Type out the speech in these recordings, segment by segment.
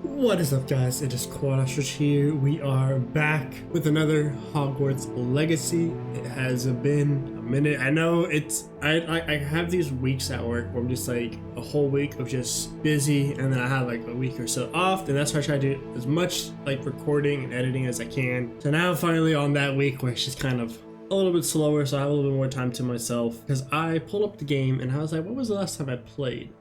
What is up, guys? It is Quadash here. We are back with another Hogwarts Legacy. It has been a minute. I know I have these weeks at work where I'm just like a whole week of just busy, and then I have like a week or so off, and that's why I try to do as much like recording and editing as I can. So now finally on that week where it's just kind of a little bit slower, so I have a little bit more time to myself, because I pulled up the game and I was like, what was the last time I played?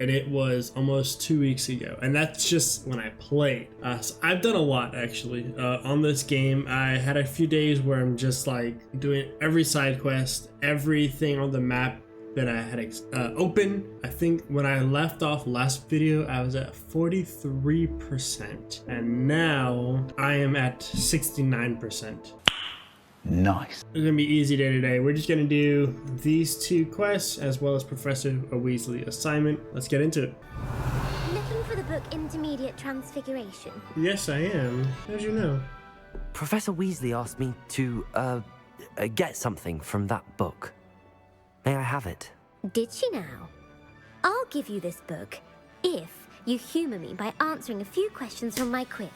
And it was almost 2 weeks ago, and that's just when I played. So I've done a lot actually on this game. I had a few days where I'm just like doing every side quest, everything on the map that I had open. I think when I left off last video, I was at 43%, and now I am at 69%. Nice. It's gonna be easy day today. We're just gonna do these two quests as well as Professor Weasley assignment. Let's get into it. Looking for the book Intermediate Transfiguration? Yes, I am. How'd you know? Professor Weasley asked me to, get something from that book. May I have it? Did she now? I'll give you this book if you humour me by answering a few questions from my quiz.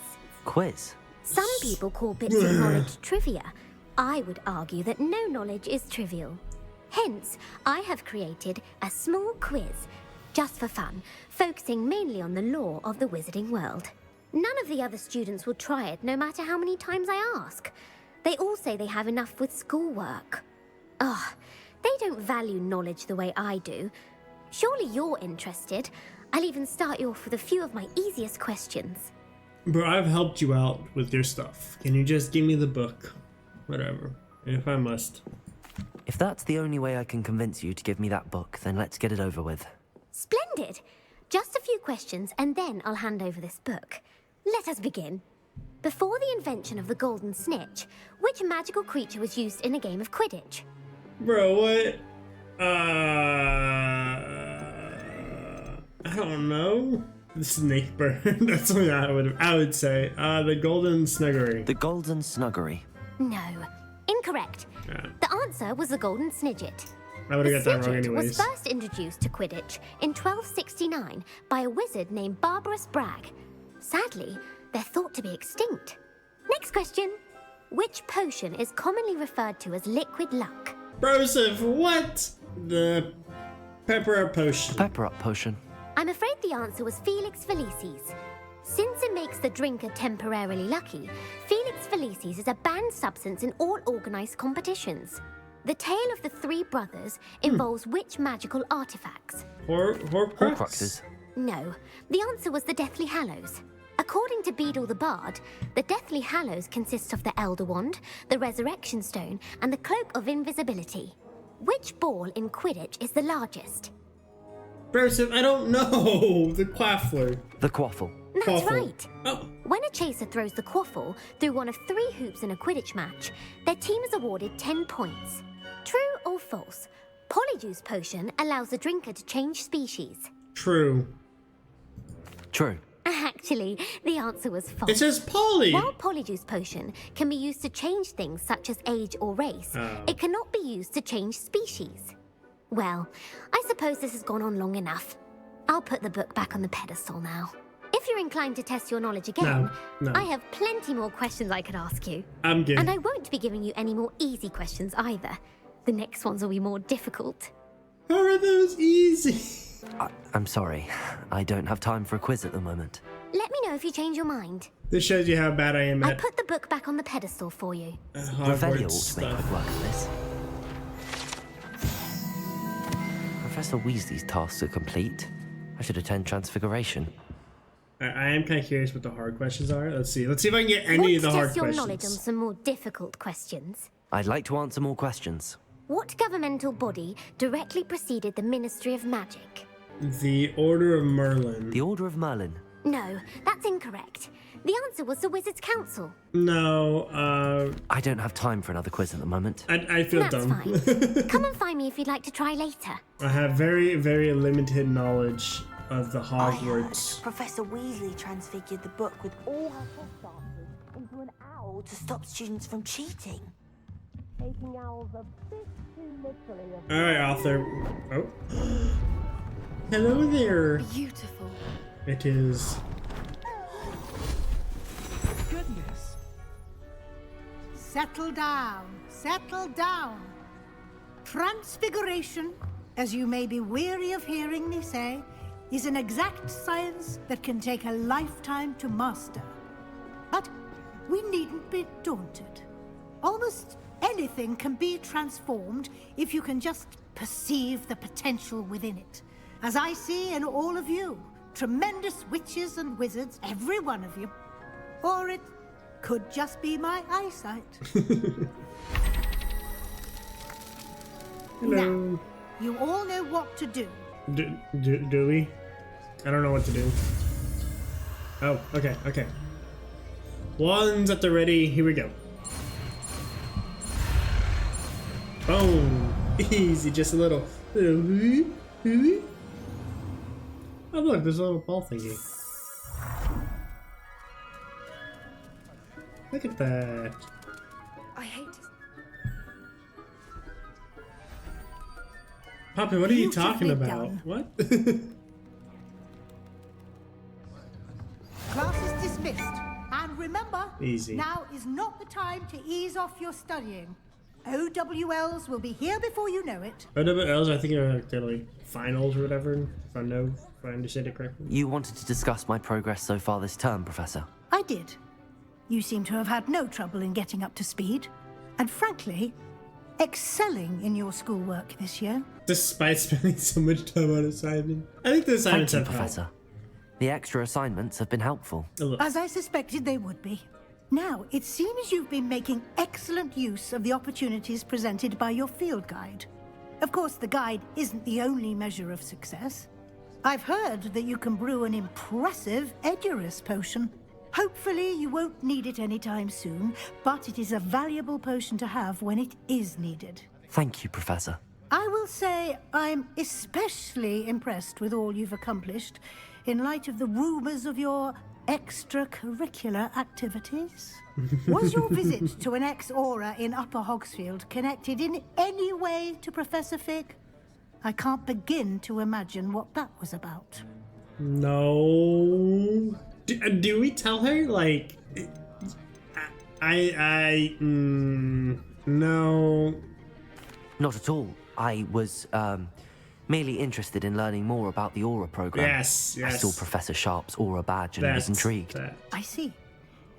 Quiz? Some people call bits of knowledge trivia. I would argue that no knowledge is trivial. Hence, I have created a small quiz, just for fun, focusing mainly on the lore of the wizarding world. None of the other students will try it, no matter how many times I ask. They all say they have enough with schoolwork. Ugh, they don't value knowledge the way I do. Surely you're interested. I'll even start you off with a few of my easiest questions. Bro, I've helped you out with your stuff. Can you just give me the book? Whatever, if I must. If that's the only way I can convince you to give me that book, then let's get it over with. Splendid! Just a few questions and then I'll hand over this book. Let us begin. Before the invention of the golden snitch, which magical creature was used in a game of Quidditch? Bro, what? I don't know. The snake bird. That's what I would say. The golden snuggery. The golden snuggery. No, incorrect. Yeah. The answer was the golden snidget. I would have got that wrong Snidget anyways. was first introduced to Quidditch in 1269 by a wizard named Barbarous Bragg. Sadly, they're thought to be extinct. Next question. Which potion is commonly referred to as liquid luck? Broseph, what? The pepper up potion. Pepper up potion. I'm afraid the answer was Felix Felicis. Since it makes the drinker temporarily lucky, Felix Felicis is a banned substance in all organised competitions. The tale of the three brothers involves which magical artifacts? Horcruxes. No, the answer was the Deathly Hallows. According to Beedle the Bard, the Deathly Hallows consists of the Elder Wand, the Resurrection Stone, and the Cloak of Invisibility. Which ball in Quidditch is the largest? Broseph, I don't know. The quaffler. The quaffle. That's Quaffle. right. Oh. When a chaser throws the quaffle through one of 3 hoops in a Quidditch match, their team is awarded 10 points. True or false? Polyjuice potion allows the drinker to change species. True. True. Actually, the answer was false. It says poly. While Polyjuice potion can be used to change things such as age or race, it cannot be used to change species. Well, I suppose this has gone on long enough. I'll put the book back on the pedestal now. If you're inclined to test your knowledge again, No. I have plenty more questions I could ask you. I'm good. And I won't be giving you any more easy questions either. The next ones will be more difficult. How are those easy? I'm sorry. I don't have time for a quiz at the moment. Let me know if you change your mind. This shows you how bad I am I at put the book back on the pedestal for you. Revelio Hogwarts ought to make stuff. quick work of this. Professor Weasley's tasks are complete. I should attend Transfiguration. I am kind of curious what the hard questions are. Let's see. Let's see if I can get any of the hard What's your questions. knowledge on some more difficult questions? I'd like to answer more questions. What governmental body directly preceded the Ministry of Magic? The Order of Merlin. The Order of Merlin. No, that's incorrect. The answer was the Wizards' Council. No, I don't have time for another quiz at the moment. I feel That's dumb. fine. Come and find me if you'd like to try later. I have very, very limited knowledge of the I heard Hogwarts. Professor Weasley transfigured the book with all her test answers into an owl to stop students from cheating. Taking owls a bit too literally. Alright, author. Oh. Hello there. Beautiful. It is settle down. Settle down. Transfiguration, as you may be weary of hearing me say, is an exact science that can take a lifetime to master. But we needn't be daunted. Almost anything can be transformed if you can just perceive the potential within it. As I see in all of you, tremendous witches and wizards, every one of you. Or it could just be my eyesight. Hello. Now, you all know what to do. Do we? I don't know what to do. Oh, okay, okay. One's at the ready. Here we go. Boom. Easy, just a little. Oh look, there's a little ball thingy. Look at that. I hate to... Poppy, what are you talking Beautifully about? done. What? Class is dismissed. And remember, Easy. now is not the time to ease off your studying. OWLs will be here before you know it. OWLs, I think are like finals or whatever, if I understand it correctly. You wanted to discuss my progress so far this term, Professor. I did. You seem to have had no trouble in getting up to speed. And frankly, excelling in your schoolwork this year. Despite spending so much time on assignment. I think the Thank assignments you, have Professor. helped. The extra assignments have been helpful. A little. As I suspected they would be. Now, it seems you've been making excellent use of the opportunities presented by your field guide. Of course, the guide isn't the only measure of success. I've heard that you can brew an impressive Edurus potion. Hopefully, you won't need it anytime soon, but it is a valuable potion to have when it is needed. Thank you, Professor. I will say I'm especially impressed with all you've accomplished in light of the rumors of your extracurricular activities. Was your visit to an ex-aura in Upper Hogsfield connected in any way to Professor Fig? I can't begin to imagine what that was about. No. Do we tell her, like, no. Not at all. I was, merely interested in learning more about the Aura program. Yes, I yes. saw Professor Sharp's Aura badge and was intrigued. I see.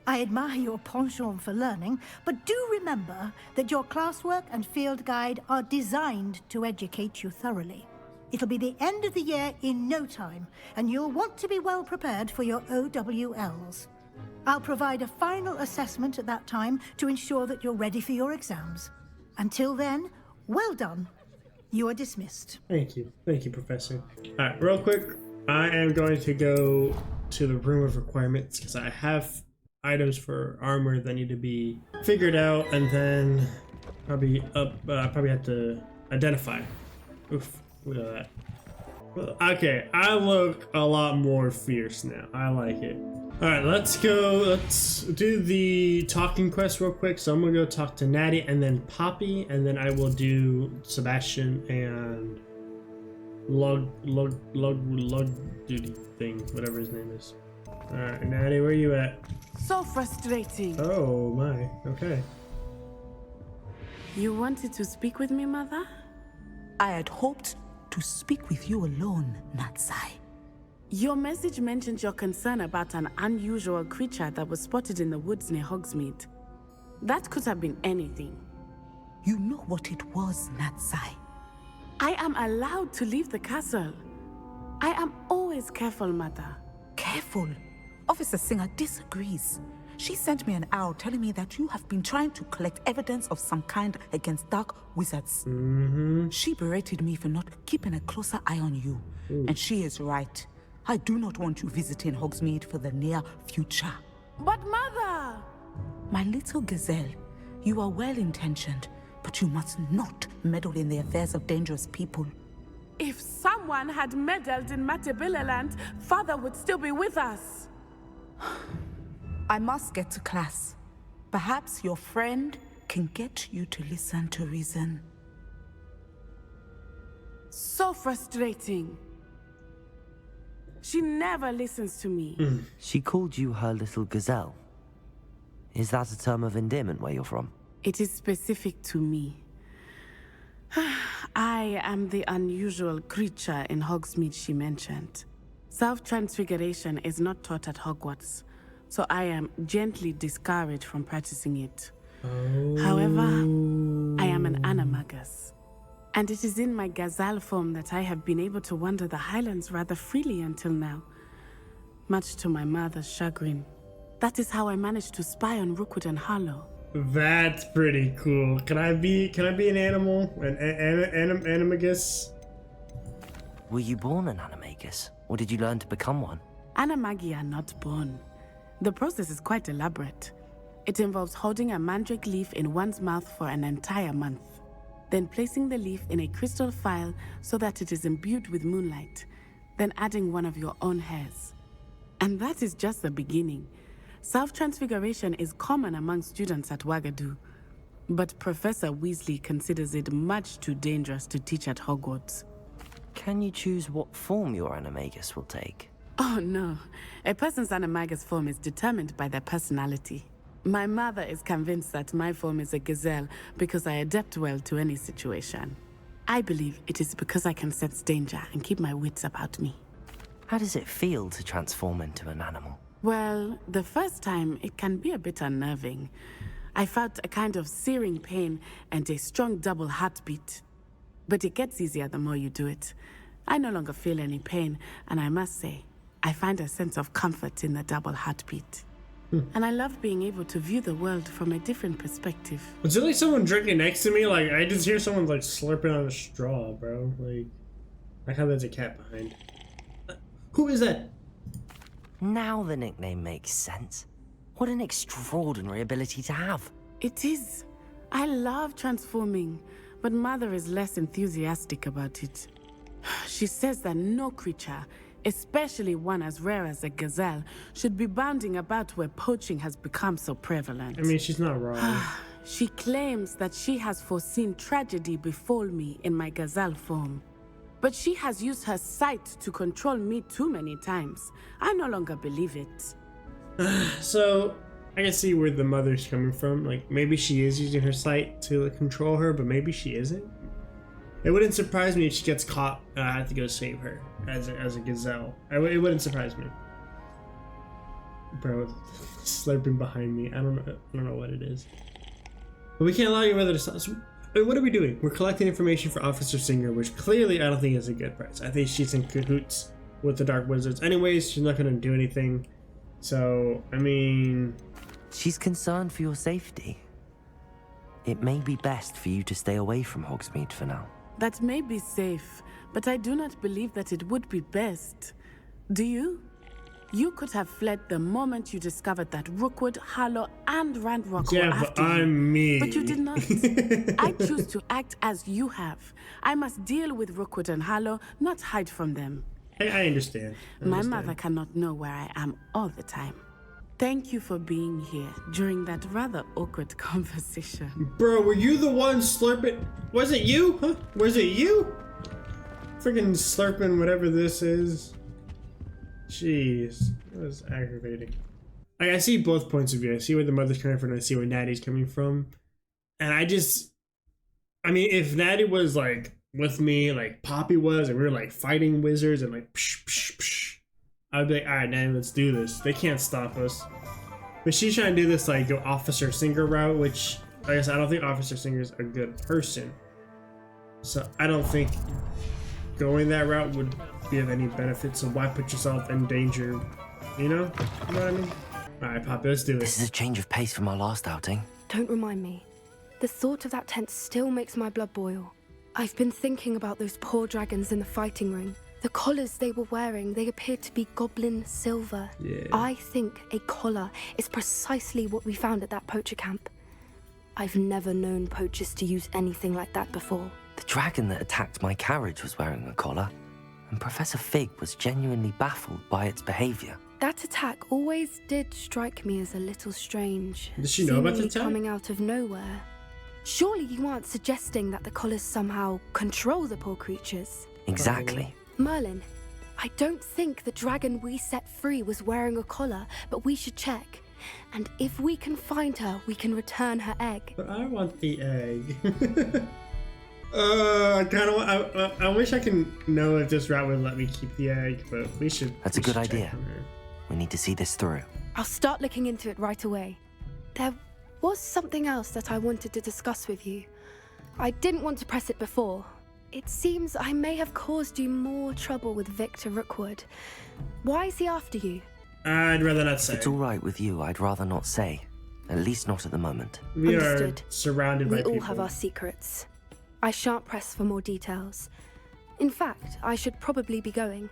I admire your penchant for learning, but do remember that your classwork and field guide are designed to educate you thoroughly. It'll be the end of the year in no time, and you'll want to be well prepared for your OWLs. I'll provide a final assessment at that time to ensure that you're ready for your exams. Until then, well done. You are dismissed. Thank you, Professor. All right, real quick, I am going to go to the room of requirements because I have items for armor that need to be figured out, and then probably have to identify. Oof, look at that. Okay, I look a lot more fierce now. I like it. All right, let's go. Let's do the talking quest real quick. So I'm gonna go talk to Natty and then Poppy, and then I will do Sebastian and lug duty thing, whatever his name is. All right, Natty, where you at? So frustrating. Oh my. Okay. You wanted to speak with me, Mother? I had hoped to speak with you alone, Natsai. Your message mentioned your concern about an unusual creature that was spotted in the woods near Hogsmeade. That could have been anything. You know what it was, Natsai. I am allowed to leave the castle. I am always careful, Mother. Careful. Officer Singer disagrees. She sent me an owl telling me that you have been trying to collect evidence of some kind against dark wizards. She berated me for not keeping a closer eye on you. And she is right. I do not want you visiting Hogsmeade for the near future. But Mother! My little gazelle, you are well-intentioned, but you must not meddle in the affairs of dangerous people. If someone had meddled in Matabeleland, Father would still be with us. I must get to class. Perhaps your friend can get you to listen to reason. So frustrating. She never listens to me. She called you her little gazelle. Is that a term of endearment where you're from? It is specific to me. I am the unusual creature in Hogsmeade she mentioned. Self-transfiguration is not taught at Hogwarts, so I am gently discouraged from practicing it. However, I am an animagus, and it is in my gazelle form that I have been able to wander the Highlands rather freely until now, much to my mother's chagrin. That is how I managed to spy on Rookwood and Harlow. That's pretty cool. Can I be an animal? An animagus? Were you born an animagus, or did you learn to become one? Animagi are not born. The process is quite elaborate. It involves holding a mandrake leaf in one's mouth for an entire month, then placing the leaf in a crystal phial so that it is imbued with moonlight, then adding one of your own hairs. And that is just the beginning. Self-transfiguration is common among students at Wagadu, but Professor Weasley considers it much too dangerous to teach at Hogwarts. Can you choose what form your animagus will take? Oh no, a person's animagus form is determined by their personality. My mother is convinced that my form is a gazelle because I adapt well to any situation. I believe it is because I can sense danger and keep my wits about me. How does it feel to transform into an animal? Well, the first time it can be a bit unnerving. I felt a kind of searing pain and a strong double heartbeat. But it gets easier the more you do it. I no longer feel any pain, and I must say, I find a sense of comfort in the double heartbeat. And I love being able to view the world from a different perspective. Was it like someone drinking next to me? Like, I just hear someone like slurping on a straw, bro. Like how there's a cat behind. Who is that? Now the nickname makes sense. What an extraordinary ability to have. It is. I love transforming, but Mother is less enthusiastic about it. She says that no creature, especially one as rare as a gazelle, should be bounding about where poaching has become so prevalent. I mean, she's not wrong. She claims that she has foreseen tragedy befall me in my gazelle form. But she has used her sight to control me too many times. I no longer believe it. So, I can see where the mother's coming from. Like, maybe she is using her sight to control her, but maybe she isn't. It wouldn't surprise me if she gets caught and I have to go save her as a gazelle. It wouldn't surprise me. Bro, slurping behind me. I don't know what it is. But we can't allow your mother to stop. So, what are we doing? We're collecting information for Officer Singer, which clearly I don't think is a good price. I think she's in cahoots with the Dark Wizards. Anyways, she's not going to do anything. So, I mean... She's concerned for your safety. It may be best for you to stay away from Hogsmeade for now. That may be safe, but I do not believe that it would be best. Do you? You could have fled the moment you discovered that Rookwood, Harlow, and Ranrock were after you. I'm me. But you did not. I choose to act as you have. I must deal with Rookwood and Harlow, not hide from them. I understand. My mother cannot know where I am all the time. Thank you for being here during that rather awkward conversation. Bro, were you the one slurping? Was it you? Huh? Was it you? Freaking slurping whatever this is. Jeez, that was aggravating. Like, I see both points of view. I see where the mother's coming from and I see where Natty's coming from. And I mean, if Natty was like with me, like Poppy was, and we were like fighting wizards and like psh, psh, psh, I'd be like, alright, Natty, let's do this. They can't stop us. But she's trying to do this like go Officer Singer route, which, like I said, I don't think Officer Singer's a good person. So I don't think going that route would be of any benefit, so why put yourself in danger, you know? You know what I mean? Alright, Poppy, let's do it. This is a change of pace from our last outing. Don't remind me. The thought of that tent still makes my blood boil. I've been thinking about those poor dragons in the fighting ring. The collars they were wearing, they appeared to be goblin silver. Yeah. I think a collar is precisely what we found at that poacher camp. I've never known poachers to use anything like that before. The dragon that attacked my carriage was wearing a collar, and Professor Fig was genuinely baffled by its behavior. That attack always did strike me as a little strange. Does she know about the seemingly attack? coming out of nowhere. Surely you aren't suggesting that the collars somehow control the poor creatures? Exactly. Merlin, I don't think the dragon we set free was wearing a collar, but we should check. And if we can find her, we can return her egg. But I want the egg. I kind of. I wish I can know if this route would let me keep the egg, but we should. That's a good idea. We need to see this through. I'll start looking into it right away. There was something else that I wanted to discuss with you. I didn't want to press it before. It seems I may have caused you more trouble with Victor Rookwood. Why is he after you? I'd rather not say. If it's all right with you, I'd rather not say. At least not at the moment. We Understood. are surrounded by people. We people. all have our secrets. I shan't press for more details. In fact, I should probably be going.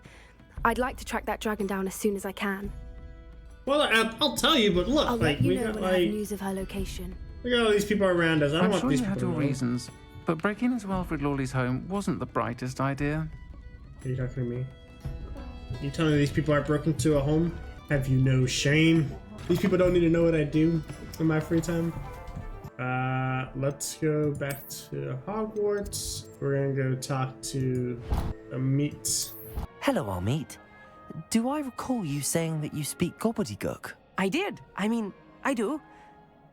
I'd like to track that dragon down as soon as I can. Well, I'll tell you, but look, I'll like let you we know got when I have like news of her location. we got all these people around us. I don't I'm want sure these you people had your to know. reasons, but breaking into Wilfred Lawley's home wasn't the brightest idea. Are you talking to me? You telling me these people are broken into a home? Have you no shame? These people don't need to know what I do in my free time. Let's go back to Hogwarts. We're gonna go talk to Amit. Hello, Amit. Do I recall you saying that you speak gobbledygook? I did. I mean, I do.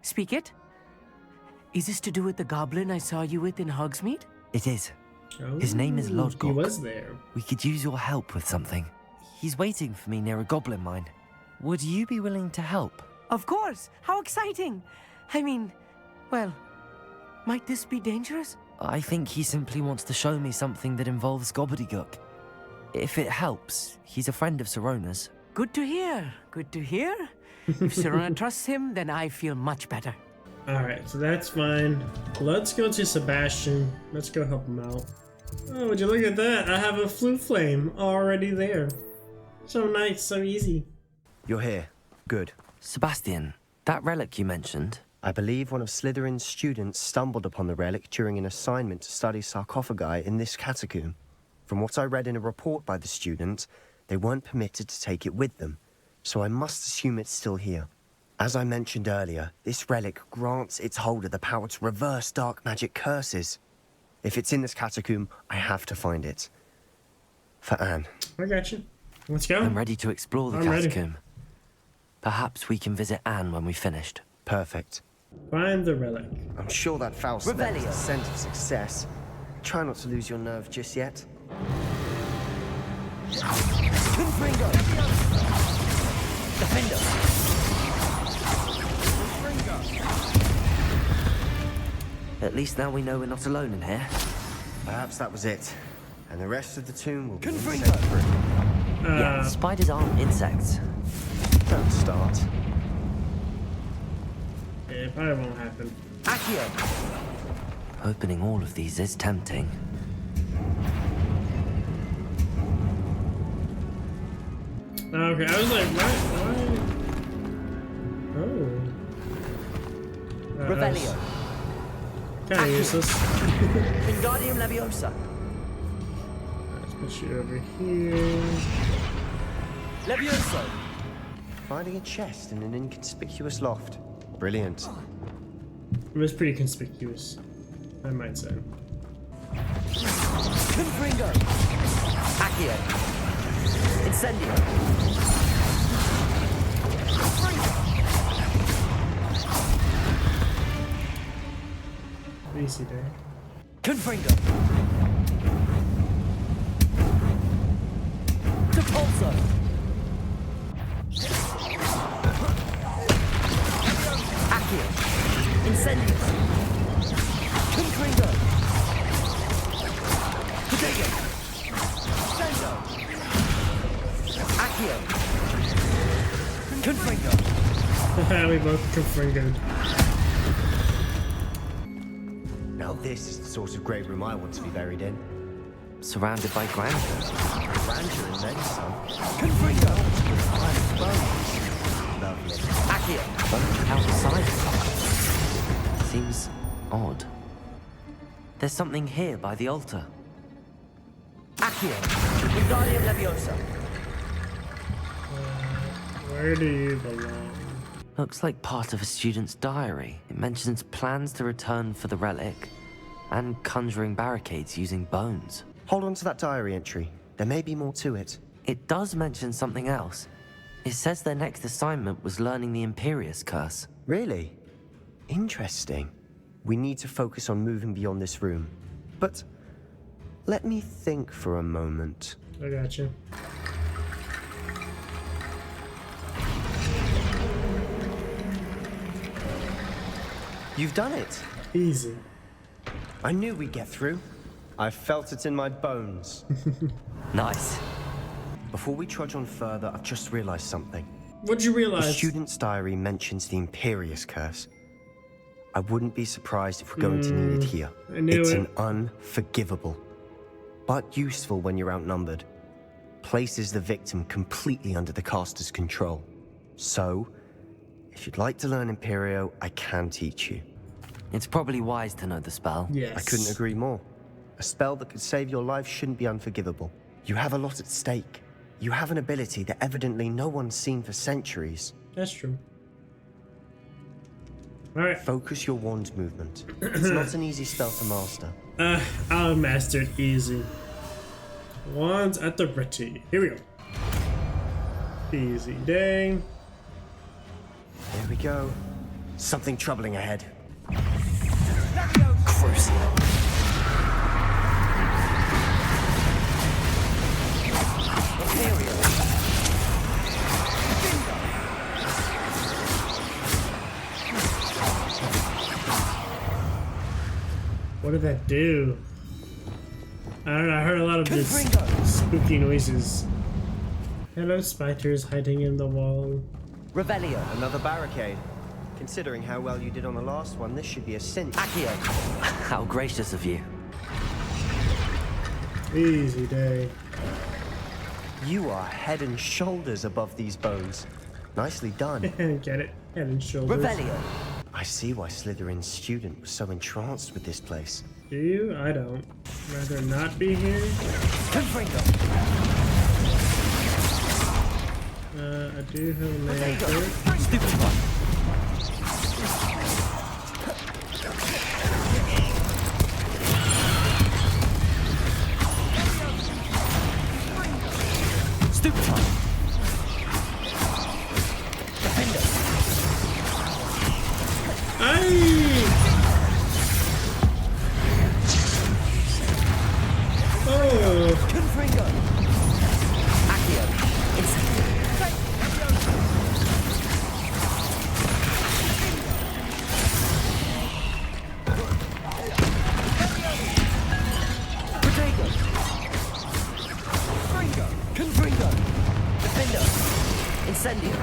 Speak it. Is this to do with the goblin I saw you with in Hogsmeade? It is. Oh, His name is Lodgok. He was there. We could use your help with something. He's waiting for me near a goblin mine. Would you be willing to help? Of course. How exciting. I mean, well, might this be dangerous? I think he simply wants to show me something that involves gobbledygook. If it helps, he's a friend of Sirona's. Good to hear. Good to hear. If Sirona trusts him, then I feel much better. Alright, so that's fine. Let's go to Sebastian. Let's go help him out. Oh, would you look at that? I have a flute flame already there. So nice, so easy. You're here. Good. Sebastian, that relic you mentioned. I believe one of Slytherin's students stumbled upon the relic during an assignment to study sarcophagi in this catacomb. From what I read in a report by the student, they weren't permitted to take it with them, so I must assume it's still here. As I mentioned earlier, this relic grants its holder the power to reverse dark magic curses. If it's in this catacomb, I have to find it. For Anne. I got you. Let's go. I'm ready to explore the I'm ready. catacomb. Perhaps we can visit Anne when we've finished. Perfect. Find the relic. I'm sure that foul smell is the scent of success. Try not to lose your nerve just yet. Confringo! Defender! At least now we know we're not alone in here. Perhaps that was it. And the rest of the tomb will be Confringo! insect-free. Yeah, spiders aren't insects. Don't start. It probably won't happen. Accio! Opening all of these is tempting. Okay, I was like, why? Oh. Revelio. Kind of useless. Wingardium Leviosa. Let's put you over here. Levioso. Finding a chest in an inconspicuous loft. Brilliant. It was pretty conspicuous, I might say. Confringo. Accio. Incendio. Easy there. Confringo. Depulso. Accio. Incendio. Confringo. Potato. Sendo. Accio. Confringo. We both confringoed. Now this is the sort of grave room I want to be buried in. Surrounded by grandeur. Grandeur and then some. Confringo. Lovely. Accio. But outside of it seems odd. There's something here by the altar. Accio. Wingardium Leviosa. Where do you belong? Looks like part of a student's diary. It mentions plans to return for the relic and conjuring barricades using bones. Hold on to that diary entry. There may be more to it. It does mention something else. It says their next assignment was learning the Imperius curse. Really? Interesting. We need to focus on moving beyond this room. But let me think for a moment. I got you. You've done it. Easy. I knew we'd get through. I felt it in my bones. Nice. Before we trudge on further, I've just realized something. What'd you realize? The student's diary mentions the Imperius curse. I wouldn't be surprised if we're going to need it here. I knew it's it. an unforgivable, but useful when you're outnumbered. Places the victim completely under the caster's control. So, if you'd like to learn Imperio, I can teach you. It's probably wise to know the spell. Yes. I couldn't agree more. A spell that could save your life shouldn't be unforgivable. You have a lot at stake. You have an ability that evidently no one's seen for centuries. That's true. Alright. Focus your wand movement. It's not an easy spell to master. I'll master it easy. Wands at the ready. Here we go. Easy day. There we go. Something troubling ahead. Crucial. What did that do? I don't know, I heard a lot of just spooky noises. Hello, spiders hiding in the wall. Revelio. Another barricade. Considering how well you did on the last one, this should be a cinch. Accio. How gracious of you. Easy day. You are head and shoulders above these bones. Nicely done. Get it? Head and shoulders. Revelio. I see why Slytherin's student was so entranced with this place. Do you? I don't. Rather not be here. I do have a man. Stupid one. Stupid one. Oh! Confringo. Accio. Protego. Confringo. Defender. Incendio.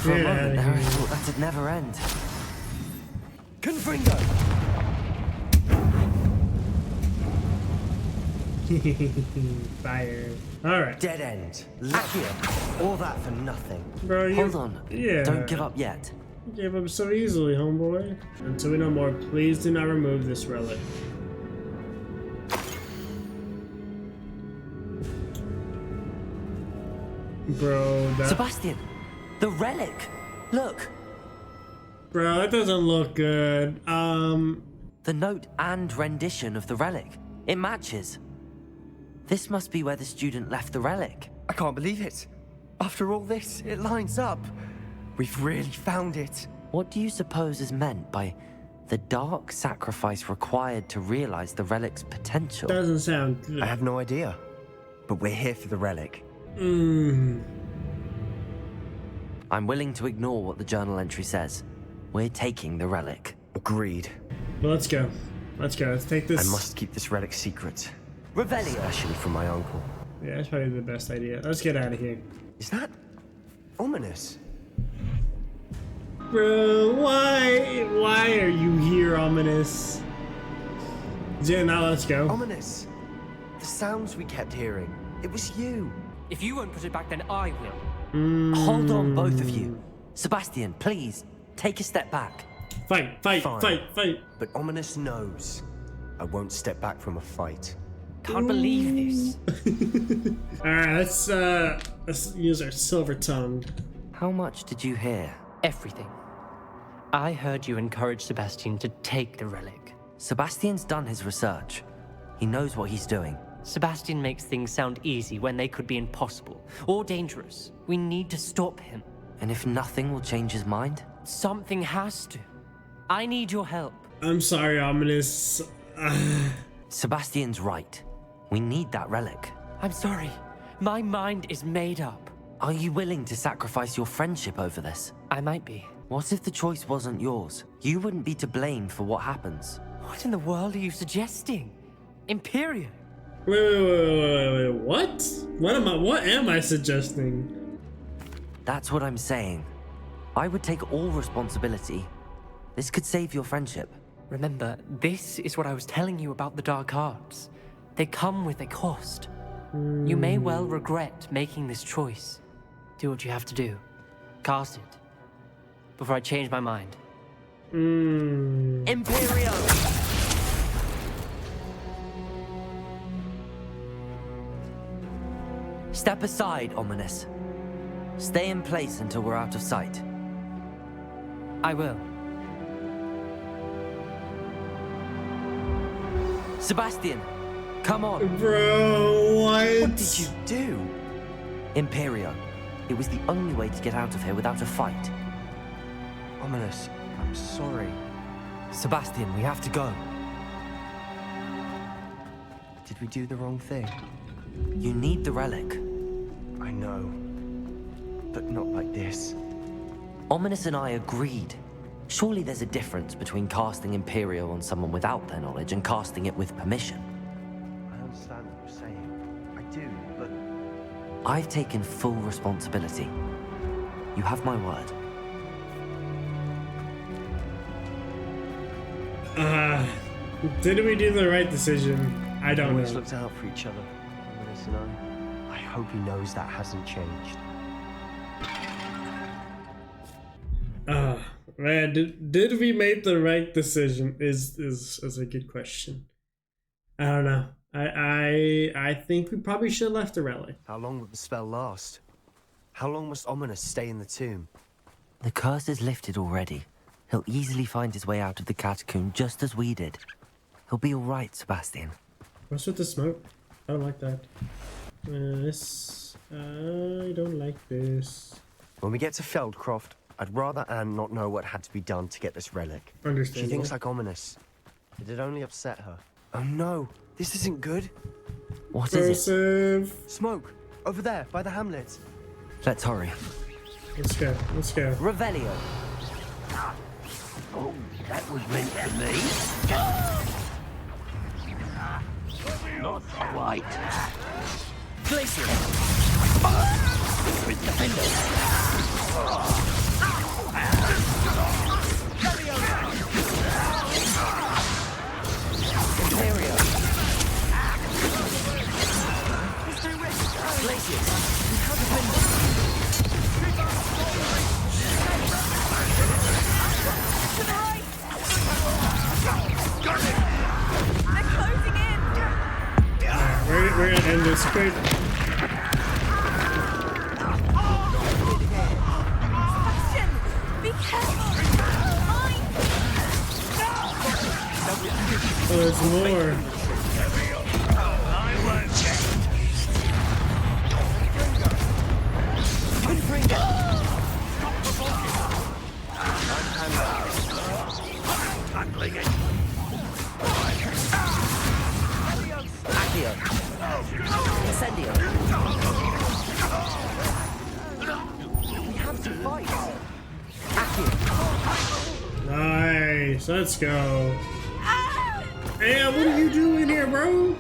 For a moment there, I thought that'd never end. Confringo! Fire. Alright. Dead end. Accio. All that for nothing. Bro, you... Hold on. Yeah. Don't give up yet. You gave up so easily, homeboy. Until we know more, please do not remove this relic. Bro, that... Sebastian! The relic! Look! Bro, that doesn't look good. The note and rendition of the relic. It matches. This must be where the student left the relic. I can't believe it. After all this, it lines up. We've really found it. What do you suppose is meant by the dark sacrifice required to realize the relic's potential? Doesn't sound good. I have no idea. But we're here for the relic. I'm willing to ignore what the journal entry says. We're taking the relic. Agreed. Well, let's go. Let's go. Let's take this. I must keep this relic secret. Revelio. Especially from my uncle. Yeah, that's probably the best idea. Let's get out of here. Is that ominous? Bro, why? Why are you here, ominous? Yeah, now let's go. Ominous. The sounds we kept hearing. It was you. If you won't put it back, then I will. Hold on, both of you. Sebastian, please, take a step back. Fight, fight, Fine. fight. But Ominous knows I won't step back from a fight. Can't believe this. Alright, let's use our silver tongue. How much did you hear? Everything. I heard you encourage Sebastian to take the relic. Sebastian's done his research. He knows what he's doing. Sebastian makes things sound easy when they could be impossible or dangerous. We need to stop him. And if nothing will change his mind? Something has to. I need your help. I'm sorry, Ominous. Sebastian's right. We need that relic. I'm sorry. My mind is made up. Are you willing to sacrifice your friendship over this? I might be. What if the choice wasn't yours? You wouldn't be to blame for what happens. What in the world are you suggesting? Imperium? Wait, what? What am I suggesting? That's what I'm saying. I would take all responsibility. This could save your friendship. Remember, this is what I was telling you about the dark arts. They come with a cost. You may well regret making this choice. Do what you have to do. Cast it. Before I change my mind. Imperium! Step aside, Ominous. Stay in place until we're out of sight. I will. Sebastian, come on. Bro, what? What did you do? Imperio. It was the only way to get out of here without a fight. Ominous, I'm sorry. Sebastian, we have to go. Did we do the wrong thing? You need the relic. I know. But not like this. Ominous and I agreed. Surely there's a difference between casting Imperio on someone without their knowledge and casting it with permission. I understand what you're saying. I do, but... I've taken full responsibility. You have my word. Did we do the right decision? I don't always know. looked out for each other. Ominous and I hope he knows that hasn't changed. Man, did we make the right decision? Is a good question. I don't know. I think we probably should have left the relic. How long would the spell last? How long must Ominous stay in the tomb? The curse is lifted already. He'll easily find his way out of the catacomb just as we did. He'll be all right, Sebastian. What's with the smoke? I don't like that. I don't like this. When we get to Feldcroft, I'd rather Anne not know what had to be done to get this relic. Understandable. She thinks like Ominous. It'd only upset her. Oh no, this isn't good. What is it? Smoke, over there, by the hamlet. Let's hurry. Let's go, let's go. Revelio. Oh, that was meant for me. Not quite. Glacier. With the window. Imperio. Glacier. We're gonna end this quick. Oh, there's more. Accio. Incendio. We have to fight. Accio. Nice, let's go. Hey, what are you doing here, bro?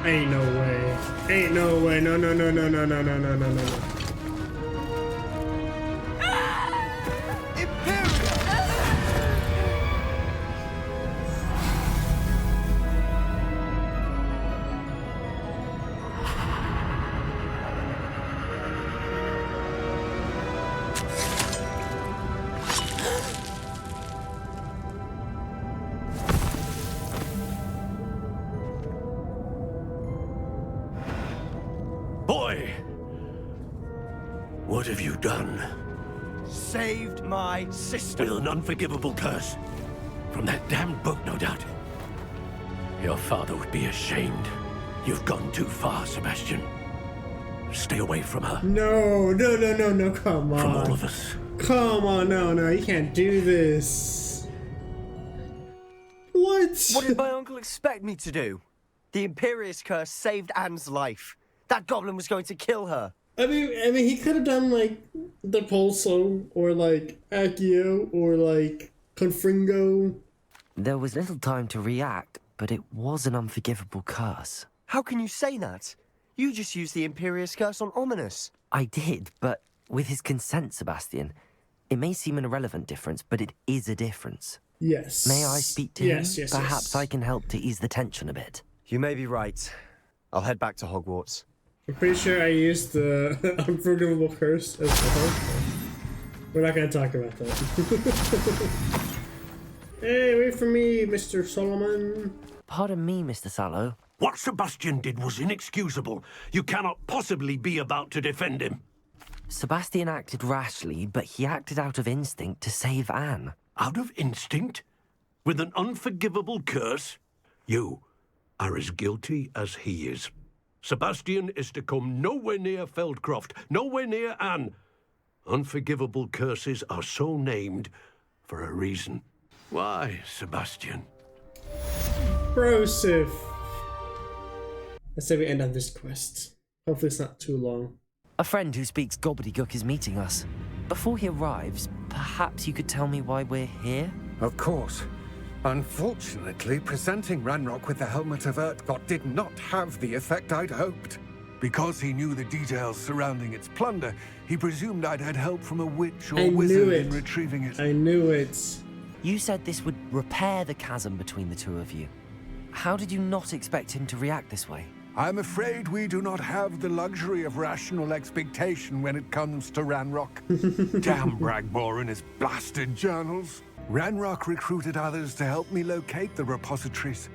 Ain't no way. Ain't no way. No, no, no, no, no, no, no, no, no, no. Boy, What have you done? Saved my sister. With an unforgivable curse. From that damned book, no doubt. Your father would be ashamed. You've gone too far, Sebastian. Stay away from her. No, come on. From all of us. Come on, no, you can't do this. What? What did my uncle expect me to do? The Imperious curse saved Anne's life. That goblin was going to kill her. I mean, he could have done like the Pulso or like Accio or like Confringo. There was little time to react, but it was an unforgivable curse. How can you say that? You just used the Imperious curse on Ominous. I did, but with his consent, Sebastian. It may seem an irrelevant difference, but it is a difference. Yes. May I speak to him? Yes. Perhaps I can help to ease the tension a bit. You may be right. I'll head back to Hogwarts. I'm pretty sure I used the unforgivable curse as well. We're not gonna talk about that. Hey, wait for me, Mr. Solomon. Pardon me, Mr. Sallow. What Sebastian did was inexcusable. You cannot possibly be about to defend him. Sebastian acted rashly, but he acted out of instinct to save Anne. Out of instinct? With an unforgivable curse? You are as guilty as he is. Sebastian is to come nowhere near Feldcroft, nowhere near Anne. Unforgivable curses are so named for a reason. Why, Sebastian? Brosif. Let's say we end on this quest. Hopefully it's not too long. A friend who speaks gobbledygook is meeting us. Before he arrives, perhaps you could tell me why we're here? Of course. Unfortunately, presenting Ranrock with the Helmet of Urtkot did not have the effect I'd hoped. Because he knew the details surrounding its plunder, he presumed I'd had help from a witch or wizard in retrieving it. I knew it. You said this would repair the chasm between the two of you. How did you not expect him to react this way? I'm afraid we do not have the luxury of rational expectation when it comes to Ranrock. Damn Bragmore and his blasted journals. Ranrock recruited others to help me locate the repositories.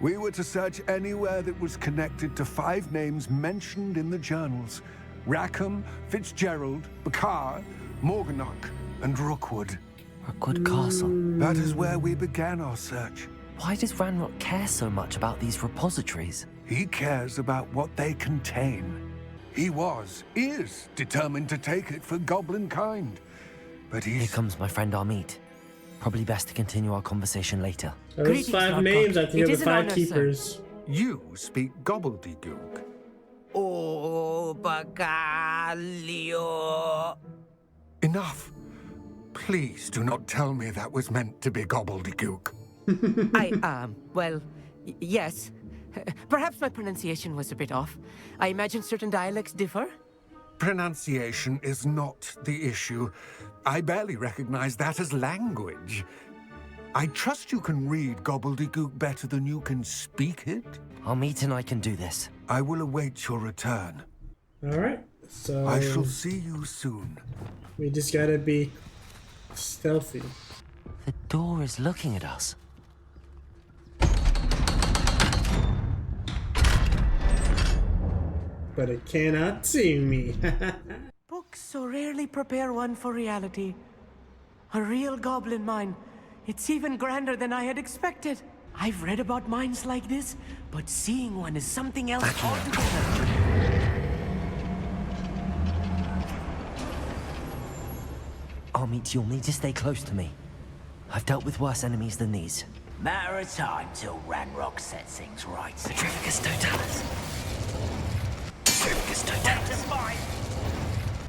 We were to search anywhere that was connected to 5 names mentioned in the journals. Rackham, Fitzgerald, Bakar, Morganach, and Rookwood. Rookwood Castle. That is where we began our search. Why does Ranrock care so much about these repositories? He cares about what they contain. He is determined to take it for goblin kind. But Here comes my friend Amit. Probably best to continue our conversation later. Those 5 names, I think, are the 5 keepers. You speak gobbledygook. Oh, Bagalio. Enough. Please do not tell me that was meant to be gobbledygook. Yes. Perhaps my pronunciation was a bit off. I imagine certain dialects differ. Pronunciation is not the issue. I barely recognize that as language. I trust you can read gobbledygook better than you can speak it. Amit and I can do this. I will await your return. Alright, so... I shall see you soon. We just gotta be stealthy. The door is looking at us. But it cannot see me. Books so rarely prepare one for reality. A real goblin mine. It's even grander than I had expected. I've read about mines like this, but seeing one is something else altogether. Amit, you'll need to stay close to me. I've dealt with worse enemies than these. Matter of time till Ranrock sets things right. Petrificus totalis. Petrificus totalis.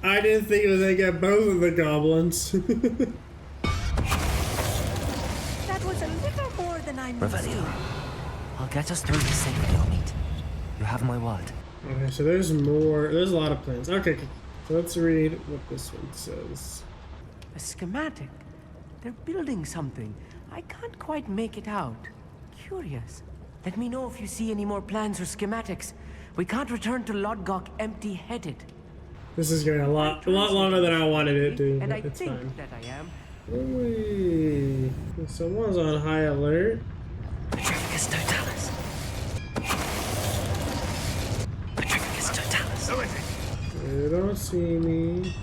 I didn't think it was gonna get both of the goblins. That was a little more than I Revelio. I'll get us through this safely, Amit. You have my word. Okay, so there's more. There's a lot of plans. Okay, so let's read what this one says. A schematic. They're building something. I can't quite make it out. Curious. Let me know if you see any more plans or schematics. We can't return to Lodgok empty-headed. This is going a lot longer than I wanted it to. And I it's think fine. that I am. Ooh, someone's on high alert. Petrificus totalis. Petrificus totalis. They don't see me.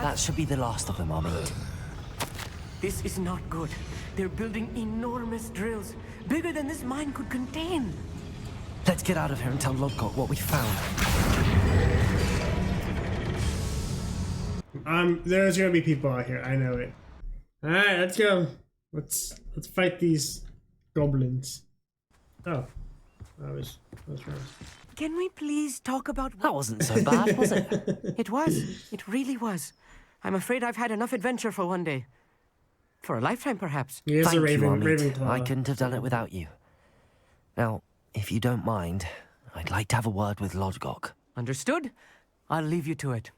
That should be the last of them, I'll meet. This is not good. They're building enormous drills, bigger than this mine could contain. Let's get out of here and tell Lodgok what we found. There's gonna be people out here. I know it. All right, let's go. Let's fight these goblins. Oh, that was wrong. Can we please talk about... That wasn't so bad, was it? It was. It really was. I'm afraid I've had enough adventure for one day. For a lifetime, perhaps. He is a Thank you, Amit. Ravenclaw. I couldn't have done it without you. Now, if you don't mind, I'd like to have a word with Lodgok. Understood? I'll leave you to it.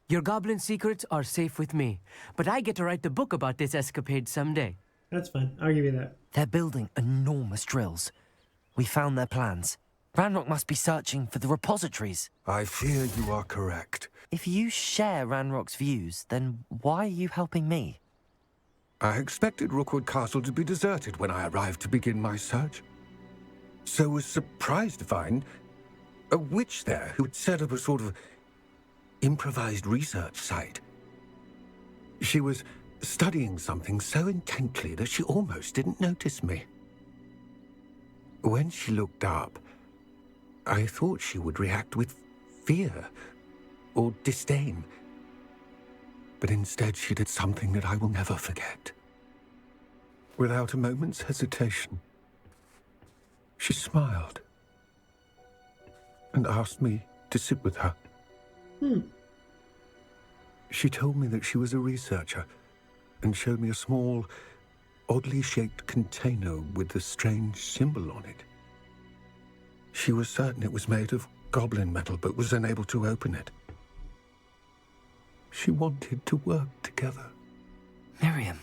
Your goblin secrets are safe with me, but I get to write the book about this escapade someday. That's fine. I'll give you that. They're building enormous drills. We found their plans. Ranrock must be searching for the repositories. I fear you are correct. If you share Ranrock's views, then why are you helping me? I expected Rookwood Castle to be deserted when I arrived to begin my search. So was surprised to find a witch there who had set up a sort of improvised research site. She was studying something so intently that she almost didn't notice me. When she looked up, I thought she would react with fear or disdain. But instead she did something that I will never forget. Without a moment's hesitation, she smiled and asked me to sit with her. She told me that she was a researcher and showed me a small, oddly shaped container with a strange symbol on it. She was certain it was made of goblin metal, but was unable to open it. She wanted to work together. Miriam.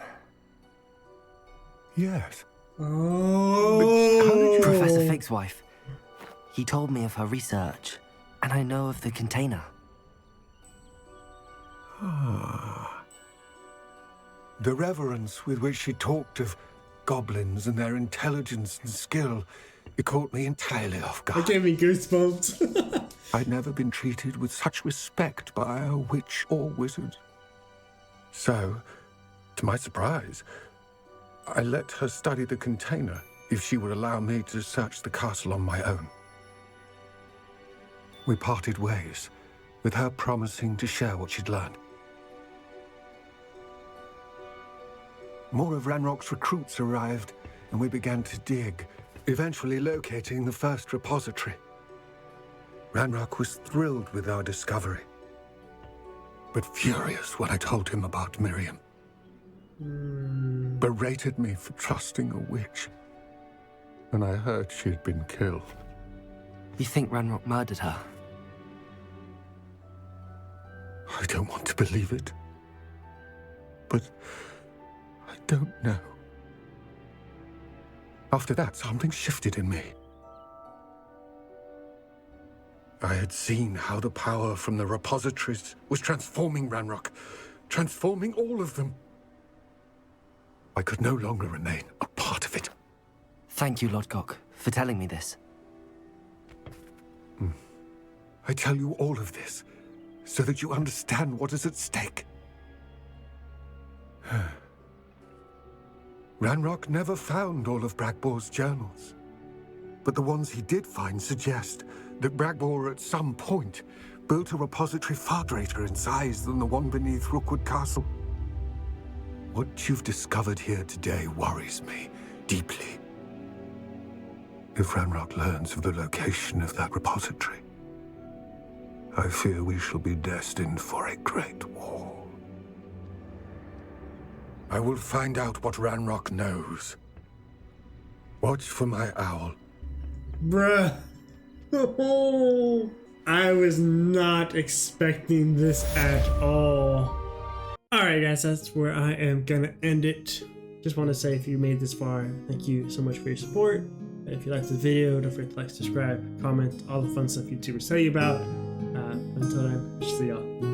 Yes. Oh. Professor Fig's wife. He told me of her research, and I know of the container. Ah. The reverence with which she talked of goblins and their intelligence and skill, it caught me entirely off guard. It gave me goosebumps. I'd never been treated with such respect by a witch or wizard. So, to my surprise, I let her study the container if she would allow me to search the castle on my own. We parted ways, with her promising to share what she'd learned. More of Ranrock's recruits arrived, and we began to dig, eventually locating the first repository. Ranrock was thrilled with our discovery, but furious when I told him about Miriam. Berated me for trusting a witch, and I heard she had been killed. You think Ranrock murdered her? I don't want to believe it, but I don't know. After that, something shifted in me. I had seen how the power from the repositories was transforming Ranrock, transforming all of them. I could no longer remain a part of it. Thank you, Lodgok, for telling me this. I tell you all of this so that you understand what is at stake. Ranrock never found all of Bragbor's journals, but the ones he did find suggest that Bragbor at some point built a repository far greater in size than the one beneath Rookwood Castle. What you've discovered here today worries me deeply. If Ranrock learns of the location of that repository, I fear we shall be destined for a great war. I will find out what Ranrock knows. Watch for my owl. Bruh. I was not expecting this at all. Alright guys, that's where I am gonna end it. Just want to say, if you made this far, thank you so much for your support. And if you liked the video, don't forget to like, subscribe, comment, all the fun stuff YouTubers tell you about. Until then, see y'all.